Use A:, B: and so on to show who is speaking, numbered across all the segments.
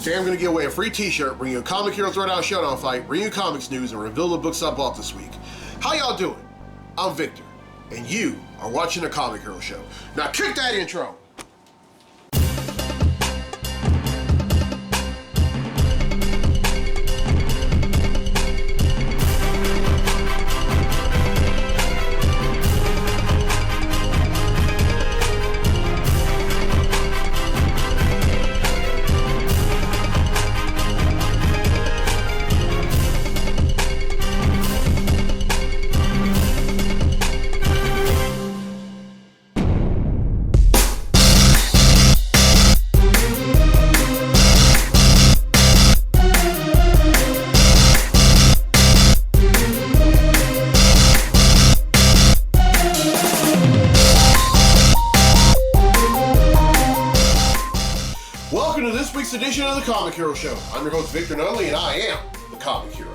A: Today I'm going to give away a free t-shirt, bring you a Comic Hero Throwdown Showdown fight, bring you comics news, and reveal the books I bought this week. How y'all doing? I'm Victor, and you are watching the Comic Hero Show. Now kick that intro! Edition of the Comic Hero Show. I'm your host Victor Nunley, and I am the Comic Hero.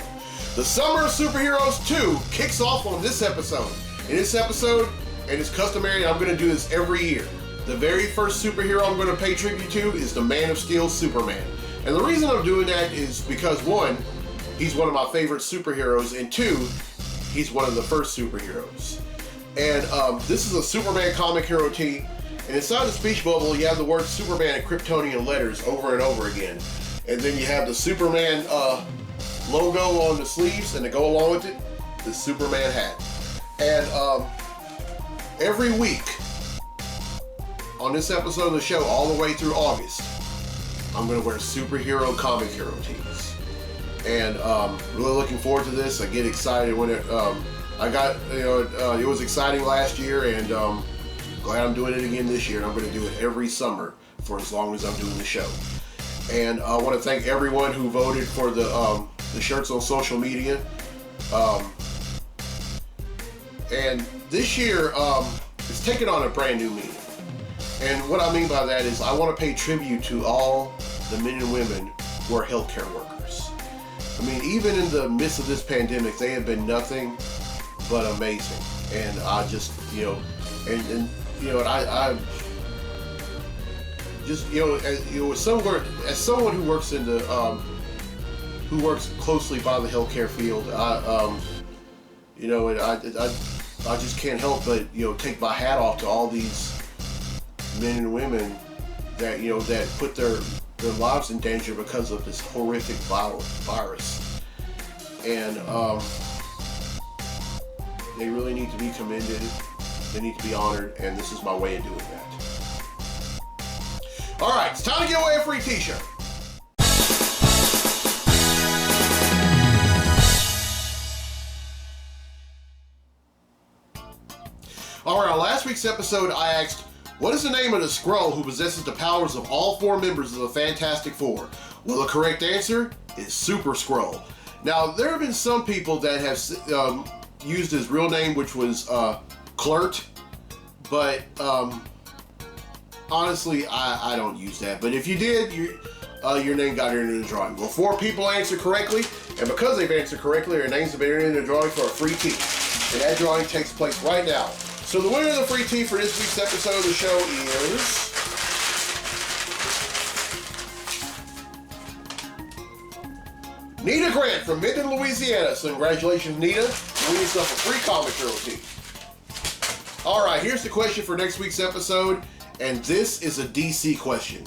A: The Summer of Superheroes 2 kicks off on this episode. In this episode, and it's customary, I'm going to do this every year. The very first superhero I'm going to pay tribute to is the Man of Steel, Superman. And the reason I'm doing that is because, one, he's one of my favorite superheroes, and two, he's one of the first superheroes. And this is a Superman Comic Hero tee. And inside the speech bubble, you have the word Superman in Kryptonian letters over and over again. And then you have the Superman logo on the sleeves, and to go along with it, the Superman hat. And every week on this episode of the show, all the way through August, I'm going to wear superhero Comic Hero tees. And really looking forward to this. I get excited when it was exciting last year, and glad I'm doing it again this year, and I'm going to do it every summer for as long as I'm doing the show. And I want to thank everyone who voted for the shirts on social media. And this year, it's taken on a brand new meaning. And what I mean by that is I want to pay tribute to all the men and women who are healthcare workers. I mean, even in the midst of this pandemic, they have been nothing but amazing. And I just, I just, as someone who works in the, who works closely by the healthcare field, I just can't help but, take my hat off to all these men and women that, that put their lives in danger because of this horrific virus. And, they really need to be commended. They need to be honored, and this is my way of doing that. All right, it's time to give away a free t-shirt. All right, on last week's episode, I asked, what is the name of the Skrull who possesses the powers of all four members of the Fantastic Four? Well, the correct answer is Super Skrull. Now, there have been some people that have used his real name, which was Kl'rt, but honestly, I don't use that. But if you did, your name got entered in the drawing. Well, 4 people answered correctly, and because they've answered correctly, their names have been entered in the drawing for a free tee. And that drawing takes place right now. So the winner of the free tee for this week's episode of the show is Nita Grant from Minden, Louisiana. So congratulations, Nita. You win yourself a free Comic Hero tee. All right, here's the question for next week's episode, and this is a DC question.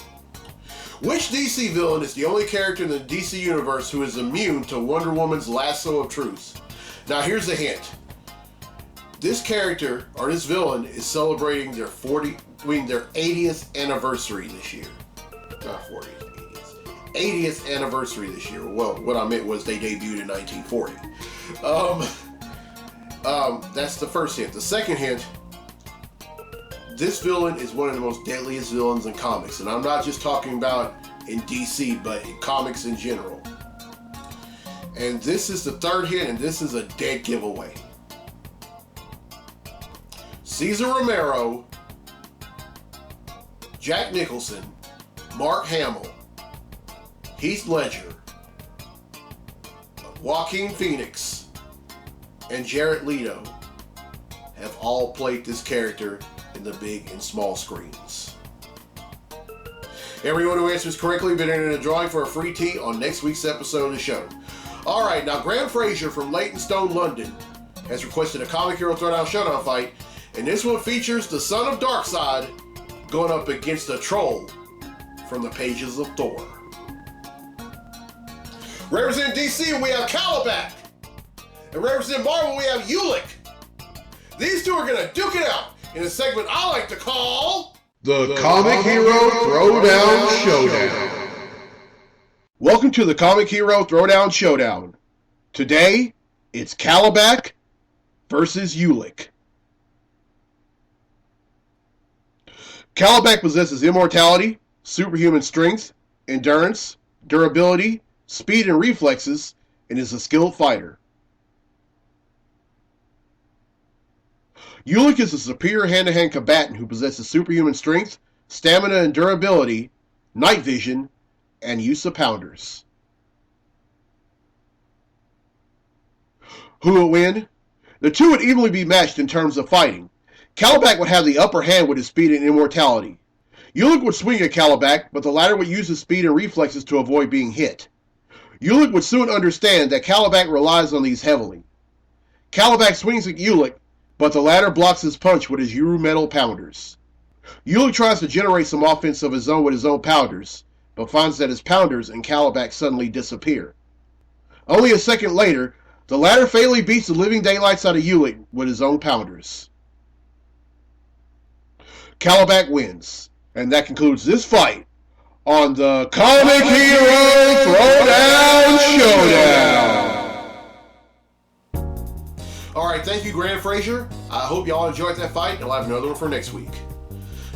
A: Which DC villain is the only character in the DC universe who is immune to Wonder Woman's lasso of truth? Now, here's a hint. This character, or this villain, is celebrating their 80th anniversary this year. Not 40th. 80th anniversary this year. Well, what I meant was they debuted in 1940. That's the first hint. The second hint, this villain is one of the most deadliest villains in comics. And I'm not just talking about in DC, but in comics in general. And this is the third hint, and this is a dead giveaway. Cesar Romero, Jack Nicholson, Mark Hamill, Heath Ledger, Joaquin Phoenix, and Jared Leto have all played this character in the big and small screens. Everyone who answers correctly will be entered in a drawing for a free tee on next week's episode of the show. All right, now Graham Fraser from Leytonstone, London, has requested a Comic Hero Throwdown Showdown fight, and this one features the son of Darkseid going up against a troll from the pages of Thor. Representing DC, we have Calabac. And representing Marvel, we have Ulick. These two are going to duke it out in a segment I like to call
B: The Comic Hero Throwdown Showdown.
A: Welcome to the Comic Hero Throwdown Showdown. Today, it's Calabac versus Ulick. Calabac possesses immortality, superhuman strength, endurance, durability, speed, and reflexes, and is a skilled fighter. Ulick is a superior hand-to-hand combatant who possesses superhuman strength, stamina and durability, night vision, and use of pounders. Who will win? The two would evenly be matched in terms of fighting. Calabac would have the upper hand with his speed and immortality. Ulick would swing at Calabac, but the latter would use his speed and reflexes to avoid being hit. Ulick would soon understand that Calabac relies on these heavily. Calabac swings at Ulick, but the latter blocks his punch with his Uru Metal Pounders. Ulick tries to generate some offense of his own with his own pounders, but finds that his pounders and Calabac suddenly disappear. Only a second later, the latter fatally beats the living daylights out of Ulick with his own pounders. Calabac wins, and that concludes this fight on the Comic Hero Throwdown Showdown. Alright, thank you, Graham Fraser. I hope y'all enjoyed that fight, and I'll have another one for next week.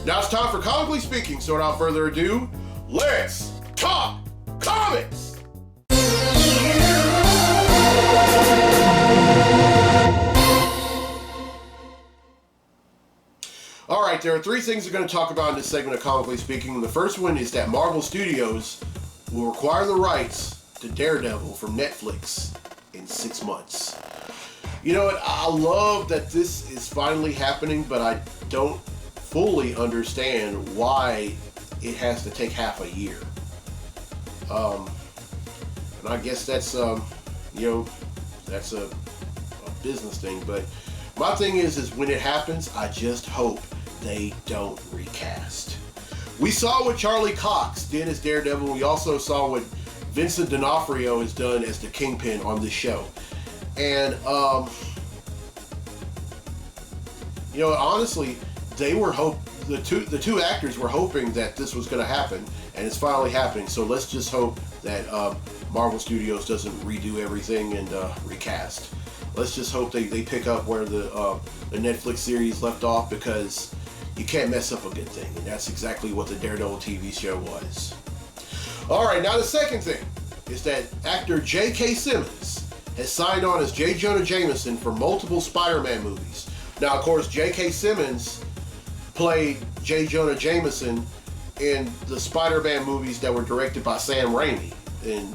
A: Now it's time for Comically Speaking, so without further ado, let's talk comics! Alright, there are three things we're going to talk about in this segment of Comically Speaking. The first one is that Marvel Studios will require the rights to Daredevil from Netflix in 6 months. You know what, I love that this is finally happening, but I don't fully understand why it has to take half a year. And I guess that's, that's a business thing, but my thing is when it happens, I just hope they don't recast. We saw what Charlie Cox did as Daredevil. We also saw what Vincent D'Onofrio has done as the Kingpin on this show. And, honestly, the two actors were hoping that this was going to happen, and it's finally happening. So let's just hope that Marvel Studios doesn't redo everything and recast. Let's just hope they pick up where the Netflix series left off, because you can't mess up a good thing, and that's exactly what the Daredevil TV show was. Alright, now the second thing is that actor J.K. Simmons has signed on as J. Jonah Jameson for multiple Spider-Man movies. Now, of course, J.K. Simmons played J. Jonah Jameson in the Spider-Man movies that were directed by Sam Raimi in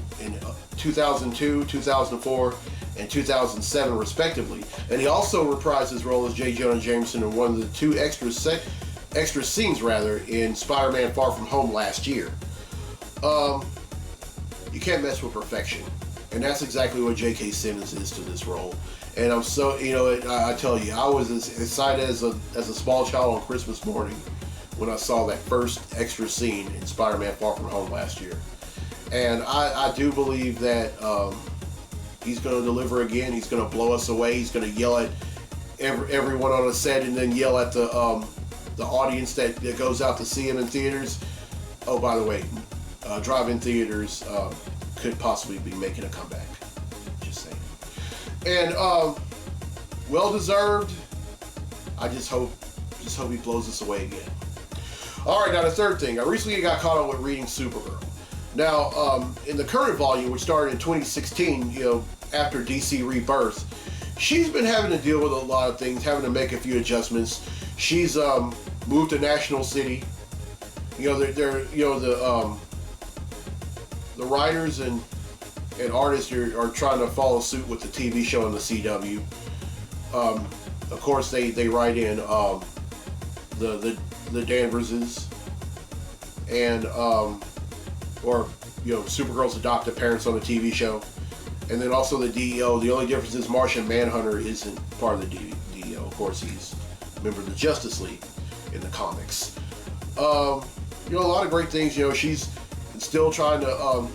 A: 2002, 2004, and 2007 respectively, and he also reprised his role as J. Jonah Jameson in one of the two extra scenes in Spider-Man Far From Home last year. You can't mess with perfection, and that's exactly what J.K. Simmons is to this role. And I'm so, I tell you, I was as excited as a small child on Christmas morning when I saw that first extra scene in Spider-Man Far From Home last year. And I do believe that he's going to deliver again. He's going to blow us away. He's going to yell at everyone on the set, and then yell at the audience that goes out to see him in theaters. Oh, by the way, drive-in theaters could possibly be making a comeback. Just saying. And well deserved. I just hope he blows us away again. All right, now the third thing. I recently got caught up with reading Supergirl. Now, in the current volume, which started in 2016, after DC Rebirth, she's been having to deal with a lot of things, having to make a few adjustments. She's moved to National City. The writers and artists are trying to follow suit with the TV show on the CW. Of course, they write in the Danverses and or Supergirl's adopted parents on the TV show, and then also the DEO. The only difference is Martian Manhunter isn't part of the DEO. Of course, he's a member of the Justice League in the comics. A lot of great things. She's still trying to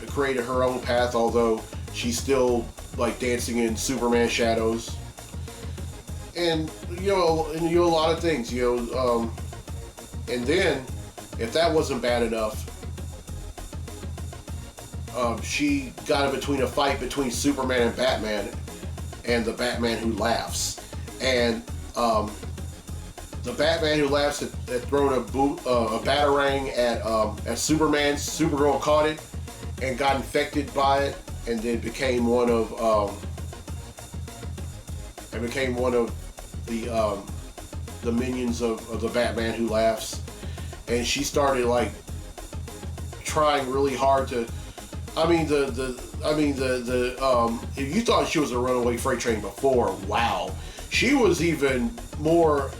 A: create her own path, although she's still like dancing in Superman shadows. And a lot of things. And then, if that wasn't bad enough, she got in between a fight between Superman and Batman, and the Batman Who Laughs. And the Batman Who Laughs had thrown a batarang at Superman. Supergirl caught it and got infected by it, and then became one of the minions of the Batman Who Laughs. And she started like trying really hard to. If you thought she was a runaway freight train before, wow, she was even more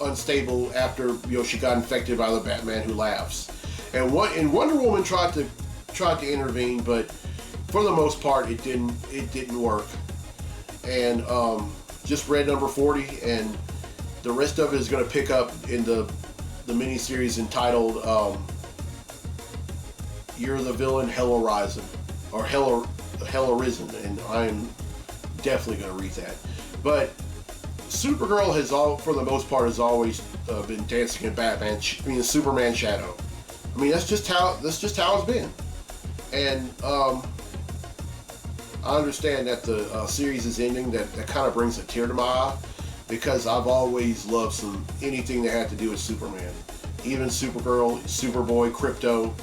A: unstable after she got infected by the Batman Who Laughs. And Wonder Woman tried to intervene, but for the most part, it didn't work. And just read number 40, and the rest of it is going to pick up in the miniseries entitled You're the Villain, Hell Arisen, or Hell Arisen, and I'm definitely going to read that. But Supergirl for the most part, has always been dancing in the Superman shadow. That's just how it's been. And I understand that the series is ending. That kind of brings a tear to my eye, because I've always loved anything that had to do with Superman. Even Supergirl, Superboy, Krypto,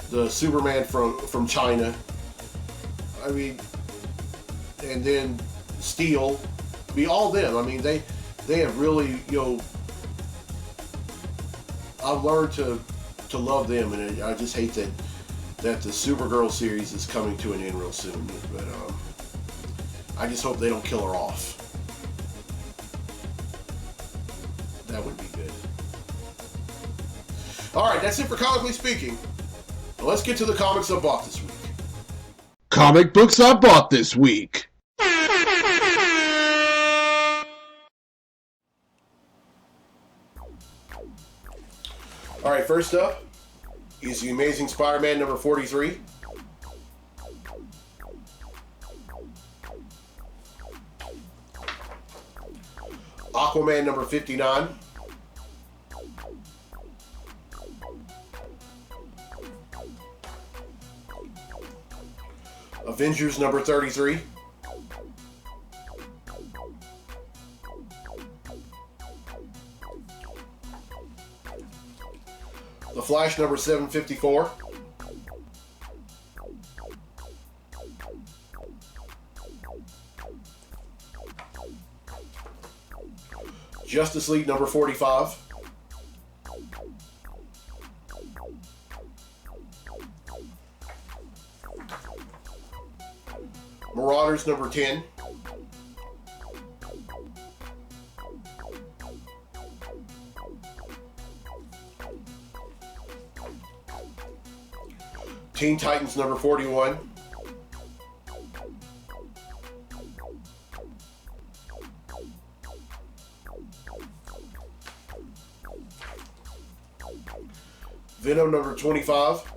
A: the Superman from China. And then Steel. All them. They have really, I've learned to love them, and I just hate that the Supergirl series is coming to an end real soon. But I just hope they don't kill her off. That would be good. Alright, that's it for Comically Speaking. Now let's get to the comics I bought this week.
B: Comic books I bought this week.
A: Alright, first up is The Amazing Spider-Man number 43. Aquaman number 59. Avengers number 33. The Flash number 754. Justice League number 45. Marauders number 10. Teen Titans number 41. Venom number 25.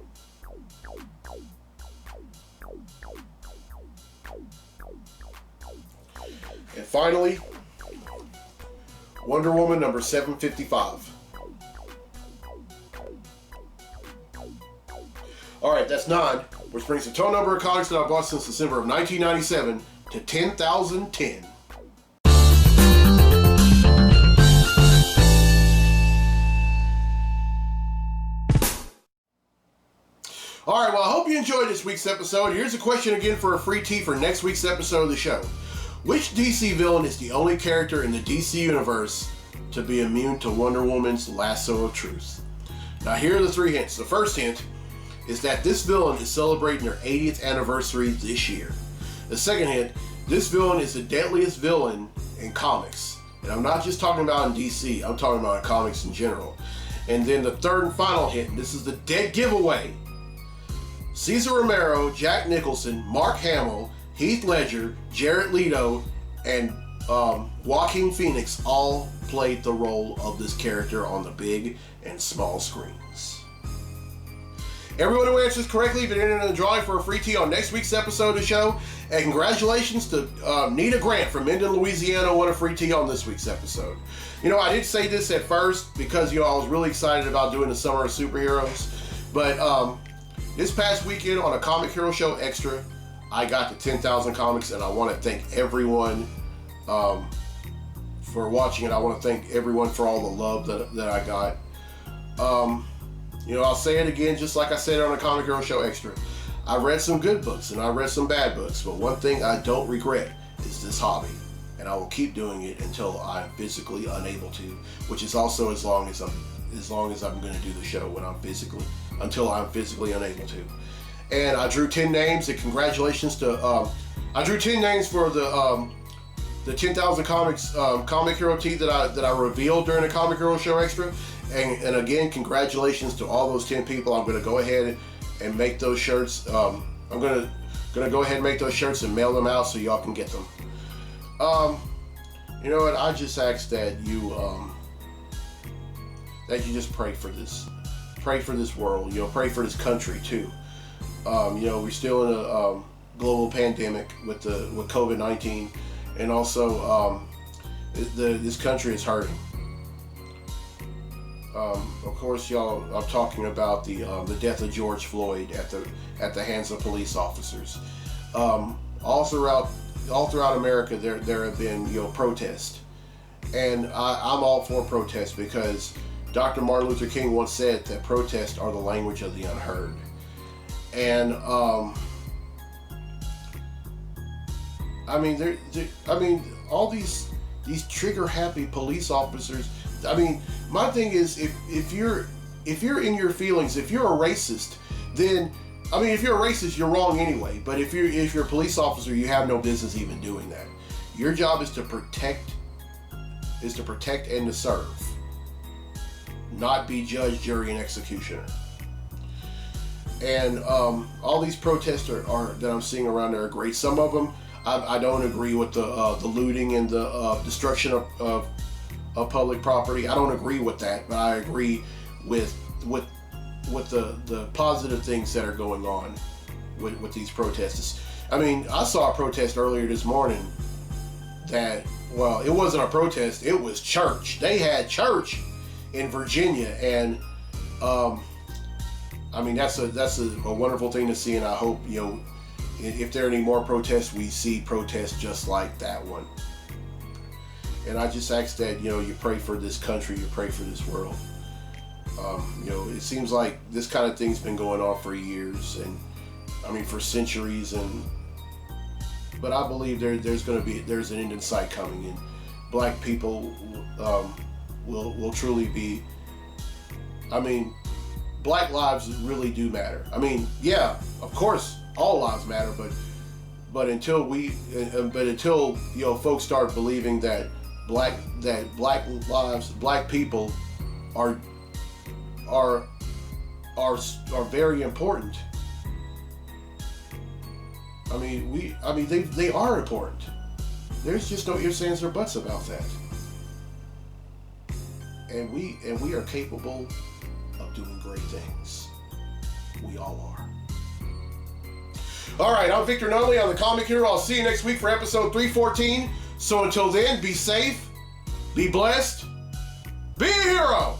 A: And finally, Wonder Woman number 755. Alright, that's 9, which brings the total number of comics that I've bought since December of 1997 to 10,010. Alright, well, I hope you enjoyed this week's episode. Here's a question again for a free tee for next week's episode of the show. Which DC villain is the only character in the DC universe to be immune to Wonder Woman's lasso of truth? Now, here are the 3 hints. The first hint is that this villain is celebrating their 80th anniversary this year. The second hint, this villain is the deadliest villain in comics. And I'm not just talking about in DC, I'm talking about in comics in general. And then the third and final hit, and this is the dead giveaway. Cesar Romero, Jack Nicholson, Mark Hamill, Heath Ledger, Jared Leto, and Joaquin Phoenix all played the role of this character on the big and small screens. Everyone who answers correctly been entered in the drawing for a free tee on next week's episode of the show. And congratulations to Nita Grant from Minden, Louisiana, won a free tee on this week's episode. You know, I did say this at first because, you know, I was really excited about doing the Summer of Superheroes. But this past weekend on a Comic Hero Show Extra, I got to 10,000 comics, and I want to thank everyone for watching it. I want to thank everyone for all the love that I got. You know, I'll say it again, just like I said on a Comic Hero Show Extra. I read some good books and I read some bad books, but one thing I don't regret is this hobby, and I will keep doing it until I'm physically unable to, which is also as long as I'm going to do the show until I'm physically unable to. And I drew 10 names, and congratulations to I drew 10 names for the 10,000 comics Comic Hero tee that I revealed during the Comic Hero Show Extra. And again, congratulations to all those 10 people. I'm going to go ahead and make those shirts. I'm going to go ahead and make those shirts and mail them out so y'all can get them. You know what? I just ask that you just pray for this world. You know, pray for this country too. You know, we're still in a global pandemic with COVID-19, and also this country is hurting. Of course, y'all, I'm talking about the death of George Floyd at the hands of police officers. All throughout America, there have been, you know, protests, and I'm all for protests because Dr. Martin Luther King once said that protests are the language of the unheard. And I mean, all these trigger-happy police officers. I mean, my thing is, if you're in your feelings, if you're a racist, then, I mean, if you're a racist, you're wrong anyway. But if you're a police officer, you have no business even doing that. Your job is to protect and to serve, not be judge, jury, and executioner. And all these protests are that I'm seeing around there are great. Some of them I don't agree with the looting and the destruction of public property. I don't agree with that, but I agree with the positive things that are going on with these protests. I mean, I saw a protest earlier this morning that, well, it wasn't a protest, it was church. They had church in Virginia, and I mean, that's a wonderful thing to see, and I hope, you know, if there are any more protests, we see protests just like that one. And I just ask that, you know, you pray for this country, you pray for this world. You know, it seems like this kind of thing's been going on for years, and I mean for centuries, but I believe there's an end in sight coming, and black people will truly be. I mean, black lives really do matter. I mean, yeah, of course, all lives matter, but until you know, folks start believing that black lives, black people are very important. I mean, they are important. There's just no ifs, ands, or buts about that. And we are capable of doing great things. We all are. All right, I'm Victor Nunley. I'm the Comic Hero. I'll see you next week for episode 314. So until then, be safe, be blessed, be a hero.